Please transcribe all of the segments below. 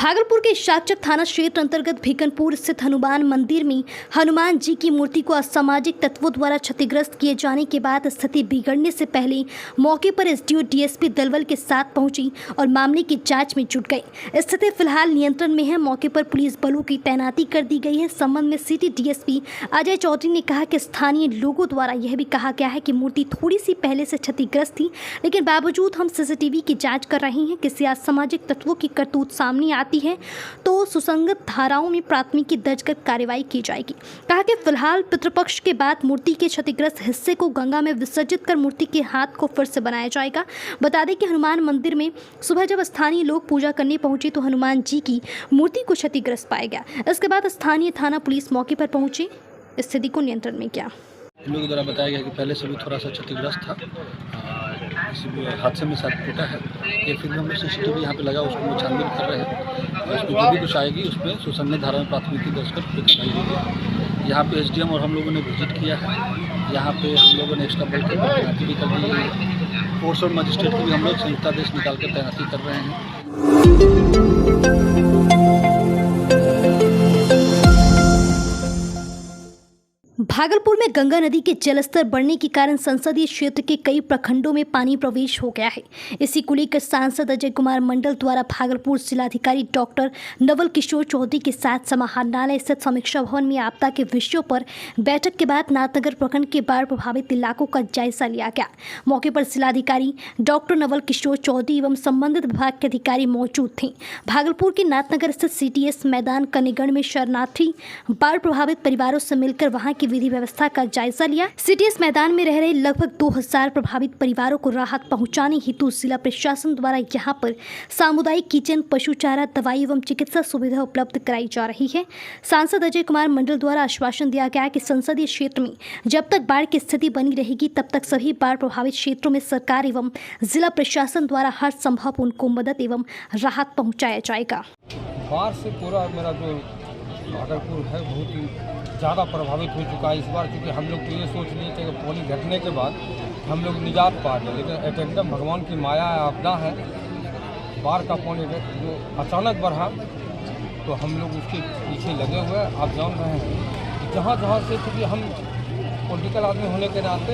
भागलपुर के शाचक थाना क्षेत्र अंतर्गत भिकनपुर स्थित हनुमान मंदिर में हनुमान जी की मूर्ति को असामाजिक तत्वों द्वारा क्षतिग्रस्त किए जाने के बाद स्थिति बिगड़ने से पहले मौके पर एसडीओ डीएसपी दलवल के साथ पहुंची और मामले की जांच में जुट गई। स्थिति फिलहाल नियंत्रण में है। मौके पर पुलिस बलों की तैनाती कर दी गई है। संबंध में सिटी डीएसपी अजय चौधरी ने कहा कि स्थानीय लोगों द्वारा यह भी कहा गया है कि मूर्ति थोड़ी सी पहले से क्षतिग्रस्त थी, लेकिन बावजूद हम सीसीटीवी की जाँच कर रहे हैं। किसी असामाजिक तत्वों की करतूत सामने आती है तो सुसंगत धाराओं में प्राथमिकी दर्ज कर कार्रवाई की जाएगी। कहा कि फिलहाल पितृपक्ष के बाद मूर्ति के क्षतिग्रस्त हिस्से को गंगा में विसर्जित कर मूर्ति के हाथ को फिर से बनाया जाएगा। बता दें कि हनुमान मंदिर में सुबह जब स्थानीय लोग पूजा करने पहुंचे तो हनुमान जी की मूर्ति को क्षतिग्रस्त पाया गया। इसके बाद स्थानीय थाना पुलिस मौके पर पहुंची, स्थिति को नियंत्रण में किया। इन लोगों द्वारा बताया गया कि पहले से भी थोड़ा सा क्षतिग्रस्त था, किसी भी हादसे में शायद टूटा है। ये फिर भी हम लोग सीसीटीवी यहाँ पे लगा, उसको छानबीन कर रहे हैं और उसमें जो भी कुछ आएगी उसमें सुसंगत धारा में प्राथमिकी दर्ज कर कार्रवाई होगी। यहाँ पे एसडीएम और हम लोगों ने विजिट किया है। यहाँ पे हम लोगों ने एक्स्ट्रा बल की तैनाती भी कर दी है। फोर्स और मजिस्ट्रेट को भी हम लोग संयुक्तादेश निकाल कर तैनाती कर रहे हैं। भागलपुर में गंगा नदी के जलस्तर बढ़ने के कारण संसदीय क्षेत्र के कई प्रखंडों में पानी प्रवेश हो गया है। इसी को लेकर सांसद अजय कुमार मंडल द्वारा भागलपुर जिलाधिकारी डॉक्टर नवल किशोर चौधरी के साथ समाहरणालय स्थित समीक्षा भवन में आपदा के विषयों पर बैठक के बाद नाथनगर प्रखंड के बाढ़ प्रभावित इलाकों का जायजा लिया गया। मौके पर जिलाधिकारी डॉक्टर नवल किशोर चौधरी एवं संबंधित विभाग के अधिकारी मौजूद थे। भागलपुर के नाथनगर स्थित सीटीएस मैदान कनेगढ़ में शरणार्थी बाढ़ प्रभावित परिवारों से मिलकर वहां की विधि व्यवस्था का जायजा लिया। सीटीएस मैदान में रह रहे लगभग 2000 प्रभावित परिवारों को राहत पहुंचाने हेतु जिला प्रशासन द्वारा यहां पर सामुदायिक किचन, पशु चारा, दवाई एवं चिकित्सा सुविधा उपलब्ध कराई जा रही है। सांसद अजय कुमार मंडल द्वारा आश्वासन दिया गया कि संसदीय क्षेत्र में जब तक बाढ़ की स्थिति बनी रहेगी तब तक सभी बाढ़ प्रभावित क्षेत्रों में सरकार एवं जिला प्रशासन द्वारा हर संभव उनको मदद एवं राहत पहुँचाया जाएगा। बाढ़ से पूरा मेरा जो भागलपुर है बहुत ही ज़्यादा प्रभावित हो चुका है इस बार, क्योंकि हम लोग तो ये सोच लिए थे कि पानी घटने के बाद हम लोग निजात पा लें, लेकिन एकदम भगवान की माया है, आपदा है। बाढ़ का पानी जो अचानक बढ़ा तो हम लोग उसके पीछे लगे हुए हैं। आप जान रहे हैं जहाँ जहाँ से, क्योंकि हम पॉलिटिकल आदमी होने के नाते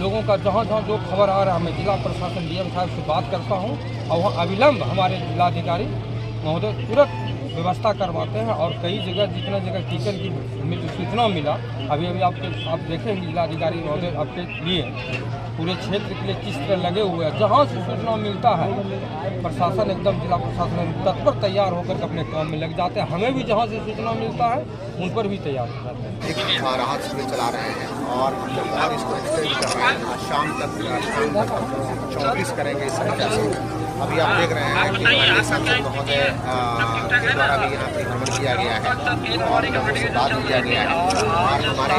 लोगों का जहाँ जहाँ जो खबर आ रहा है मैं जिला प्रशासन डीएम साहब से बात करता हूँ और वहाँ अविलंब हमारे जिलाधिकारी महोदय तुरंत व्यवस्था करवाते हैं। और कई जगह जितना जगह किचन की हमें जो सूचना मिला, अभी आप देखेंगे जिलाधिकारी महोदय आपके लिए पूरे क्षेत्र के लिए किस तरह लगे हुए हैं। जहाँ से सूचना मिलता है प्रशासन एकदम जिला प्रशासन तत्पर तैयार होकर अपने काम में लग जाते हैं। हमें भी जहाँ से सूचना मिलता है उन पर भी तैयार हो जाते हैं। एक राहत शिविर चला रहे हैं और इसको एक्सटेंड कर रहे हैं। शाम तक 24 करेंगे इस तरीके से। अभी आप देख रहे हैं कि हमारे सांसद महोदय के द्वारा भी यहाँ पर भ्रमण किया गया है और लोगों से बात किया गया है और हमारे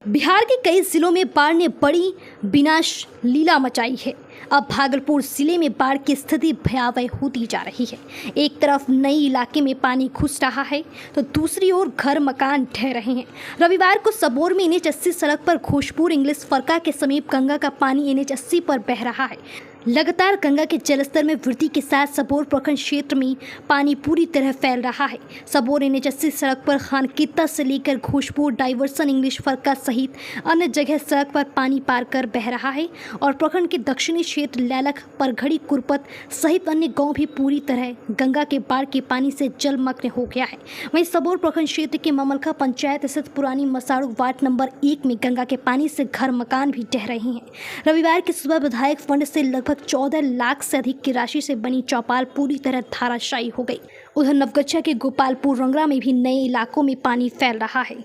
बिहार के कई जिलों में बाढ़ ने बड़ी विनाश लीला मचाई है। अब भागलपुर जिले में बाढ़ की स्थिति भयावह होती जा रही है। एक तरफ नई इलाके में पानी घुस रहा है तो दूसरी ओर घर मकान ढह रहे हैं। रविवार को सबौर में NH80 सड़क पर घोषपुर इंग्लिश फरका के समीप गंगा का पानी NH80 पर बह रहा है। लगातार गंगा के जलस्तर में वृद्धि के साथ सबौर प्रखंड क्षेत्र में पानी पूरी तरह फैल रहा है। सबौर NH80 सड़क पर खानकित्ता से लेकर घोषपुर डाइवर्सन इंग्लिश फरका सहित अन्य जगह सड़क पर पानी पार कर बह रहा है और प्रखंड के दक्षिणी क्षेत्र लैलख, परघड़ी, कुरपत सहित अन्य गांव भी पूरी तरह गंगा के बाढ़ के पानी से जलमग्न हो गया है। वहीं सबौर प्रखंड क्षेत्र के ममलखा पंचायत स्थित पुरानी मसाड़ू वार्ड नंबर 1 में गंगा के पानी से घर मकान भी ढह रहे हैं। रविवार की सुबह विधायक फंड से लगभग 14 लाख से अधिक की राशि से बनी चौपाल पूरी तरह धाराशायी हो गई। उधर नवगछिया के गोपालपुर रंगरा में भी नए इलाकों में पानी फैल रहा है।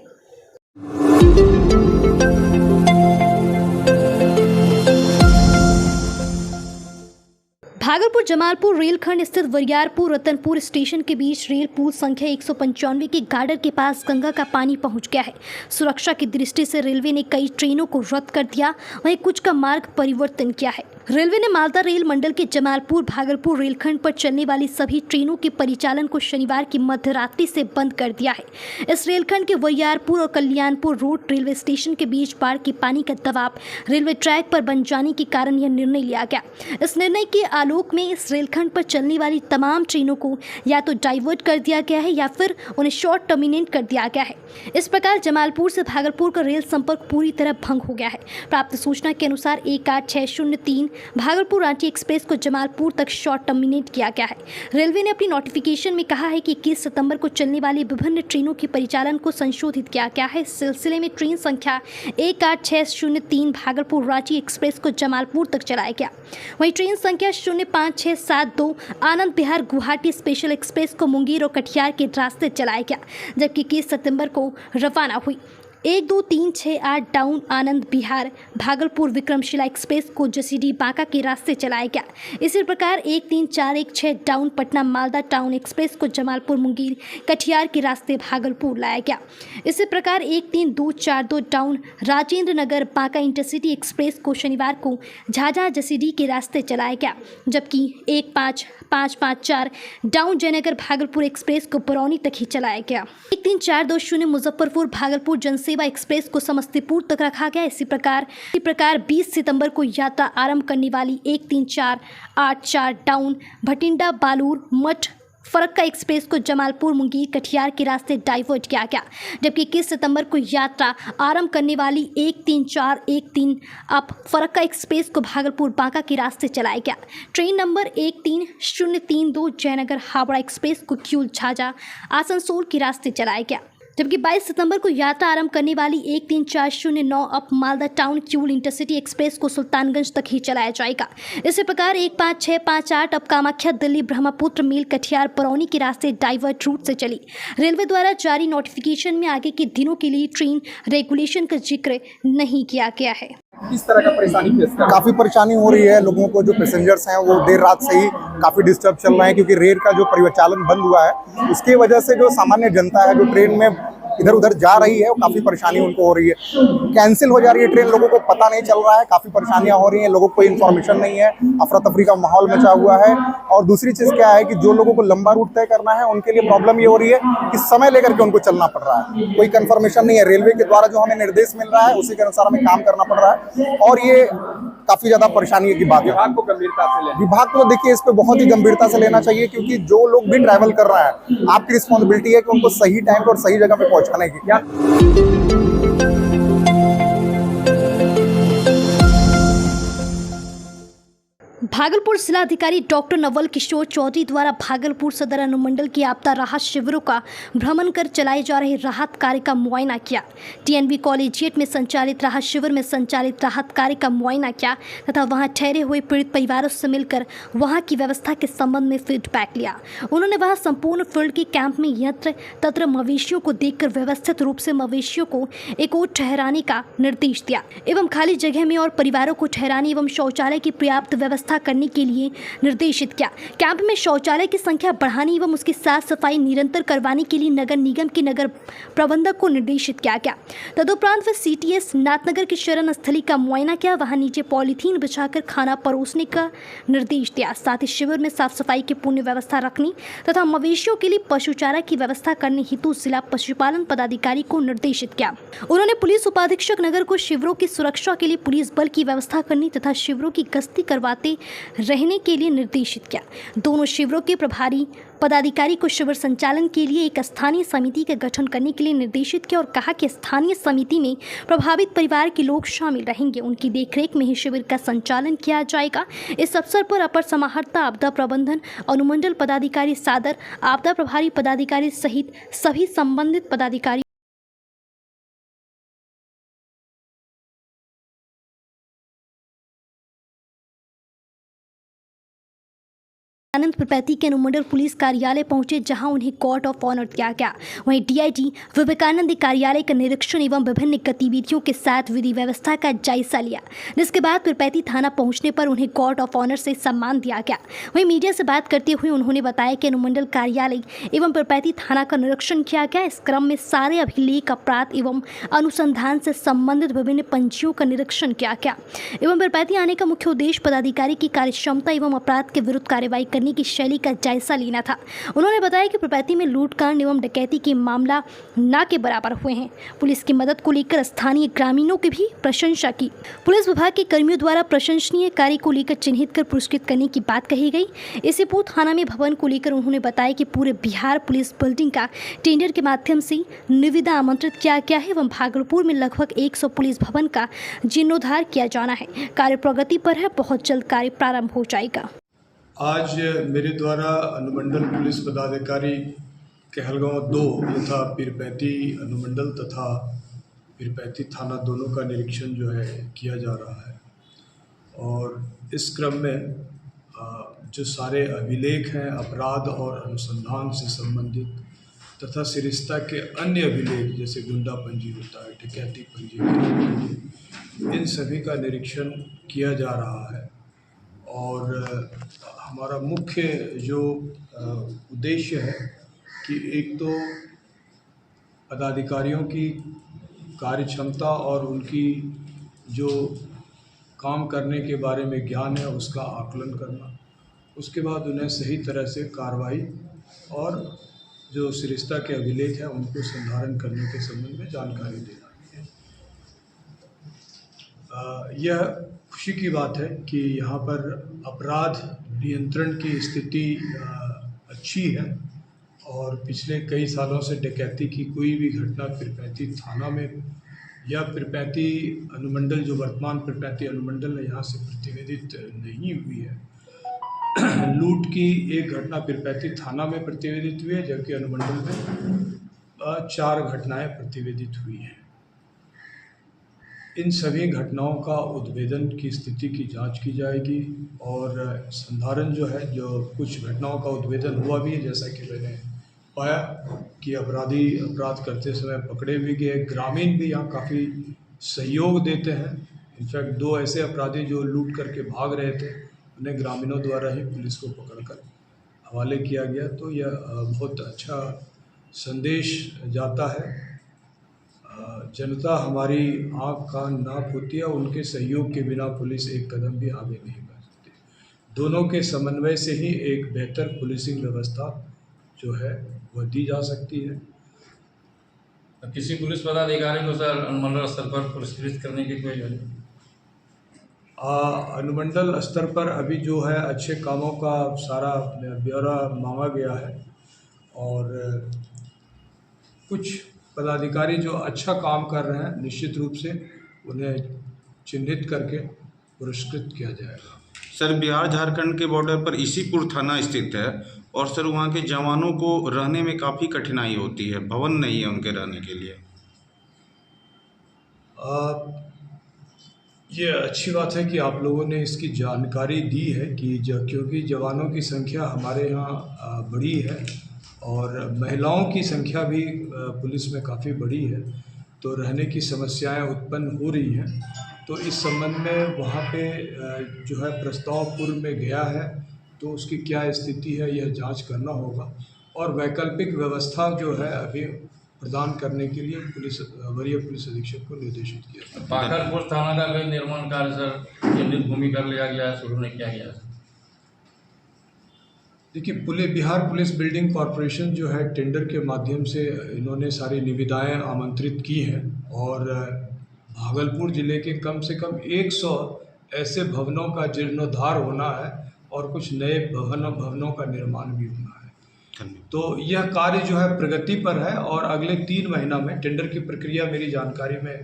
भागलपुर जमालपुर रेलखंड स्थित वरियारपुर रतनपुर स्टेशन के बीच रेल पुल संख्या 195 के गार्डर के पास गंगा का पानी पहुंच गया है। सुरक्षा की दृष्टि से रेलवे ने कई ट्रेनों को रद्द कर दिया, वहीं कुछ का मार्ग परिवर्तन किया है। रेलवे ने मालदा रेल मंडल के जमालपुर भागलपुर रेलखंड पर चलने वाली सभी ट्रेनों के परिचालन को शनिवार की मध्यरात्रि से बंद कर दिया है। इस रेलखंड के वैयारपुर और कल्याणपुर रोड रेलवे स्टेशन के बीच बाढ़ के पानी का दबाव रेलवे ट्रैक पर बन जाने के कारण यह निर्णय लिया गया। इस निर्णय के आलोक में इस रेलखंड पर चलने वाली तमाम ट्रेनों को या तो डाइवर्ट कर दिया गया है या फिर उन्हें शॉर्ट टर्मिनेट कर दिया गया है। इस प्रकार जमालपुर से भागलपुर का रेल संपर्क पूरी तरह भंग हो गया है। प्राप्त सूचना के अनुसार 18603 भागलपुर रांची एक्सप्रेस को जमालपुर तक शॉर्ट टर्मिनेट किया गया है। रेलवे ने अपनी नोटिफिकेशन में कहा है कि 21 सितंबर को चलने वाली विभिन्न ट्रेनों के परिचालन को संशोधित किया गया है। इस सिलसिले में ट्रेन संख्या 18603 भागलपुर रांची एक्सप्रेस को जमालपुर तक चलाया गया। वहीं ट्रेन संख्या 05672 आनंद विहार गुवाहाटी स्पेशल एक्सप्रेस को मुंगेर और कटिहार के रास्ते चलाया गया, जबकि 21 सितंबर को रवाना हुई 12368 डाउन आनंद विहार भागलपुर विक्रमशिला एक्सप्रेस को जसीडीह बांका के रास्ते चलाया गया। इसी प्रकार 13416 down Patna Malda town express को जमालपुर मुंगेर कटिहार के रास्ते भागलपुर लाया गया। इसी प्रकार 13242 down Rajendra Nagar Banka intercity express को शनिवार को झाझा जसीडीह के रास्ते चलाया गया, जबकि 15554 डाउन जयनगर भागलपुर एक्सप्रेस को बरौनी तक ही चलाया गया। 13420 मुजफ्फरपुर भागलपुर जनसेवा एक्सप्रेस को समस्तीपुर तक रखा गया। इसी प्रकार 20 सितंबर को यात्रा आरंभ करने वाली 13484 डाउन भटिंडा बालूर मठ फरक्का एक्सप्रेस को जमालपुर मुंगेर कटिहार के रास्ते डाइवर्ट किया गया, जबकि 21 सितंबर को यात्रा आरंभ करने वाली 13413 अप फरक्का एक्सप्रेस को भागलपुर बांका के रास्ते चलाया गया। Train number 13032 Jaynagar Howrah express को क्यूल झाझा आसनसोल के रास्ते चलाया गया, जबकि 22 सितंबर को यात्रा आरंभ करने वाली 13409 up Malda town Kiul intercity express को सुल्तानगंज तक ही चलाया जाएगा। इसी प्रकार 15658 अप कामाख्या दिल्ली ब्रह्मपुत्र मेल कटिहार बरौनी के रास्ते डाइवर्ट रूट से चली। रेलवे द्वारा जारी नोटिफिकेशन में आगे के दिनों के लिए ट्रेन रेगुलेशन का जिक्र नहीं किया गया है। किस तरह का परेशानी फेस कर रहे हैं? काफ़ी परेशानी हो रही है लोगों को। जो पैसेंजर्स हैं वो देर रात से ही काफ़ी डिस्टर्ब चल रहे हैं, क्योंकि रेल का जो परिचालन बंद हुआ है उसकी वजह से जो सामान्य जनता है जो ट्रेन में इधर उधर जा रही है वो काफ़ी परेशानी उनको हो रही है। कैंसिल हो जा रही है ट्रेन, लोगों को पता नहीं चल रहा है, काफ़ी परेशानियां हो रही हैं, लोगों को कोई इन्फॉर्मेशन नहीं है, अफरा तफरी का माहौल मचा हुआ है। और दूसरी चीज़ क्या है कि जो लोगों को लंबा रूट तय करना है उनके लिए प्रॉब्लम ये हो रही है कि समय लेकर के उनको चलना पड़ रहा है, कोई कन्फर्मेशन नहीं है। रेलवे के द्वारा जो हमें निर्देश मिल रहा है उसी के अनुसार हमें काम करना पड़ रहा है, और ये काफ़ी ज़्यादा परेशानी की बात है। विभाग को गंभीरता से लेना, विभाग को देखिए इस पे बहुत ही गंभीरता से लेना चाहिए, क्योंकि जो लोग भी ट्रैवल कर रहे हैं आपकी रिस्पॉन्सिबिलिटी है कि उनको सही टाइम पर और सही जगह पे पहुंचाने की। भागलपुर जिलाधिकारी डॉक्टर नवल किशोर चौधरी द्वारा भागलपुर सदर अनुमंडल की आपदा राहत शिविरों का भ्रमण कर चलाए जा रहे राहत कार्य का मुआयना किया। टीएनबी कॉलेजिएट में संचालित राहत शिविर में संचालित राहत कार्य का मुआयना किया तथा वहां ठहरे हुए पीड़ित परिवारों से मिलकर वहां की व्यवस्था के संबंध में फीडबैक लिया। उन्होंने वहां संपूर्ण फील्ड के कैंप में यत्र तत्र मवेशियों को देखकर व्यवस्थित रूप से मवेशियों को एक ओर ठहराने का निर्देश दिया एवं खाली जगह में और परिवारों को ठहराने एवं शौचालय की पर्याप्त व्यवस्था करने के लिए निर्देशित किया। कैंप में शौचालय की संख्या बढ़ाने एवं उसकी साफ सफाई निरंतर करवाने के लिए नगर निगम के नगर प्रबंधक को निर्देशित किया गया। तदुपरांत वे सीटीएस नाथनगर की शरण स्थली का मुआयना किया, वहां नीचे पॉलीथीन बिछाकर खाना परोसने का निर्देश दिया। साथ ही शिविर में साफ सफाई की पूर्ण व्यवस्था रखने तथा मवेशियों के लिए पशु चारा की व्यवस्था करने हेतु जिला पशुपालन पदाधिकारी को निर्देशित किया। उन्होंने पुलिस उपाधीक्षक नगर को शिविरों की सुरक्षा के लिए पुलिस बल की व्यवस्था करने तथा शिविरों की गश्ती करवाते रहने के लिए निर्देशित किया। दोनों शिविरों के प्रभारी पदाधिकारी को शिविर संचालन के लिए एक स्थानीय समिति का गठन करने के लिए निर्देशित किया और कहा कि स्थानीय समिति में प्रभावित परिवार के लोग शामिल रहेंगे, उनकी देखरेख में ही शिविर का संचालन किया जाएगा। इस अवसर पर अपर समाहर्ता आपदा प्रबंधन अनुमंडल पदाधिकारी सादर, आपदा प्रभारी पदाधिकारी सहित सभी संबंधित पदाधिकारी आनंद प्रपैती के अनुमंडल पुलिस कार्यालय पहुंचे, जहां उन्हें कोर्ट ऑफ ऑनर किया गया। वहीं डीआईजी विवेकानंद कार्यालय का निरीक्षण एवं विभिन्न गतिविधियों के साथ विधि व्यवस्था का जायजा लिया, जिसके बाद प्रपैती थाना पहुंचने पर उन्हें कोर्ट ऑफ ऑनर से सम्मान दिया गया। वहीं मीडिया से बात करते हुए उन्होंने बताया कि अनुमंडल कार्यालय एवं प्रपैती थाना का निरीक्षण किया गया। इस क्रम में सारे अभिलेख, अपराध एवं अनुसंधान से संबंधित विभिन्न पंजियों का निरीक्षण किया गया एवं प्रपैती आने का मुख्य उद्देश्य पदाधिकारी की कार्यक्षमता एवं अपराध के विरुद्ध कार्रवाई करने की शैली का जायजा लेना था। उन्होंने बताया कि प्रपैती में लूटकांड एवं डकैती के मामला ना के बराबर हुए हैं। पुलिस की मदद को लेकर स्थानीय ग्रामीणों की भी प्रशंसा की। पुलिस विभाग के कर्मियों द्वारा प्रशंसनीय कार्य को लेकर चिन्हित कर पुरस्कृत करने की बात कही गई। इसीपुर थाना में भवन को लेकर उन्होंने बताया कि पूरे बिहार पुलिस बिल्डिंग का टेंडर के माध्यम से निविदा आमंत्रित किया गया है एवं भागलपुर में लगभग 100 पुलिस भवन का जीर्णोद्धार किया जाना है। कार्य प्रगति पर है, बहुत जल्द कार्य प्रारंभ हो जाएगा। आज मेरे द्वारा अनुमंडल पुलिस पदाधिकारी कहलगांव 2 तथा पीरपैती अनुमंडल तथा पीरपैती थाना दोनों का निरीक्षण जो है किया जा रहा है और इस क्रम में जो सारे अभिलेख हैं अपराध और अनुसंधान से संबंधित तथा सरिस्ता के अन्य अभिलेख जैसे गुंडा पंजी होता है, डकैती पंजी, इन सभी का निरीक्षण किया जा रहा है। और हमारा मुख्य जो उद्देश्य है कि एक तो पदाधिकारियों की कार्यक्षमता और उनकी जो काम करने के बारे में ज्ञान है उसका आकलन करना, उसके बाद उन्हें सही तरह से कार्रवाई और जो सरिस्ता के अभिलेख हैं उनको संधारण करने के संबंध में जानकारी देना। यह खुशी की बात है कि यहाँ पर अपराध नियंत्रण की स्थिति अच्छी है और पिछले कई सालों से डकैती की कोई भी घटना पीरपैती थाना में या पीरपैती अनुमंडल जो वर्तमान पीरपैती अनुमंडल है यहाँ से प्रतिवेदित नहीं हुई है। लूट की एक घटना पीरपैती थाना में प्रतिवेदित हुई है जबकि अनुमंडल में 4 घटनाएं प्रतिवेदित हुई हैं। इन सभी घटनाओं का उद्भेदन की स्थिति की जांच की जाएगी और संधारण जो है, जो कुछ घटनाओं का उद्भेदन हुआ भी है, जैसा कि मैंने पाया कि अपराधी अपराध करते समय पकड़े भी गए। ग्रामीण भी यहाँ काफ़ी सहयोग देते हैं। इनफैक्ट 2 ऐसे अपराधी जो लूट करके भाग रहे थे उन्हें ग्रामीणों द्वारा ही पुलिस को पकड़कर हवाले किया गया। तो यह बहुत अच्छा संदेश जाता है। जनता हमारी आँख कान नाक होती है, उनके सहयोग के बिना पुलिस एक कदम भी आगे नहीं बढ़ सकती। दोनों के समन्वय से ही एक बेहतर पुलिसिंग व्यवस्था जो है वह दी जा सकती है। किसी पुलिस पदाधिकारी को सर अनुमंडल स्तर पर पुरस्कृत करने की कोई अनुमंडल स्तर पर अभी जो है अच्छे कामों का सारा ब्यौरा मांगा गया है और कुछ पदाधिकारी जो अच्छा काम कर रहे हैं निश्चित रूप से उन्हें चिन्हित करके पुरस्कृत किया जाएगा। सर, बिहार झारखंड के बॉर्डर पर इसीपुर थाना स्थित है और सर वहाँ के जवानों को रहने में काफ़ी कठिनाई होती है, भवन नहीं है उनके रहने के लिए। ये अच्छी बात है कि आप लोगों ने इसकी जानकारी दी है कि क्योंकि जवानों की संख्या हमारे यहाँ बड़ी है और महिलाओं की संख्या भी पुलिस में काफ़ी बड़ी है, तो रहने की समस्याएं उत्पन्न हो रही हैं। तो इस संबंध में वहाँ पे जो है प्रस्ताव पूर्व में गया है, तो उसकी क्या स्थिति है यह जांच करना होगा और वैकल्पिक व्यवस्था जो है अभी प्रदान करने के लिए वरीय पुलिस अधीक्षक को निर्देशित किया। भागलपुर थाना का भी निर्माण कार्य सर चिन्हित भूमि कर लिया गया है, शुरू नहीं किया गया है। देखिए, बिहार पुलिस बिल्डिंग कॉरपोरेशन जो है टेंडर के माध्यम से इन्होंने सारी निविदाएं आमंत्रित की हैं और भागलपुर ज़िले के कम से कम 100 ऐसे भवनों का जीर्णोद्धार होना है और कुछ नए भवनों का निर्माण भी होना है। तो यह कार्य जो है प्रगति पर है और अगले 3 महीना में टेंडर की प्रक्रिया मेरी जानकारी में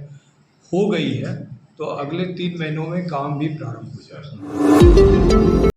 हो गई है, तो अगले 3 महीनों में काम भी प्रारंभ हो जाएगा।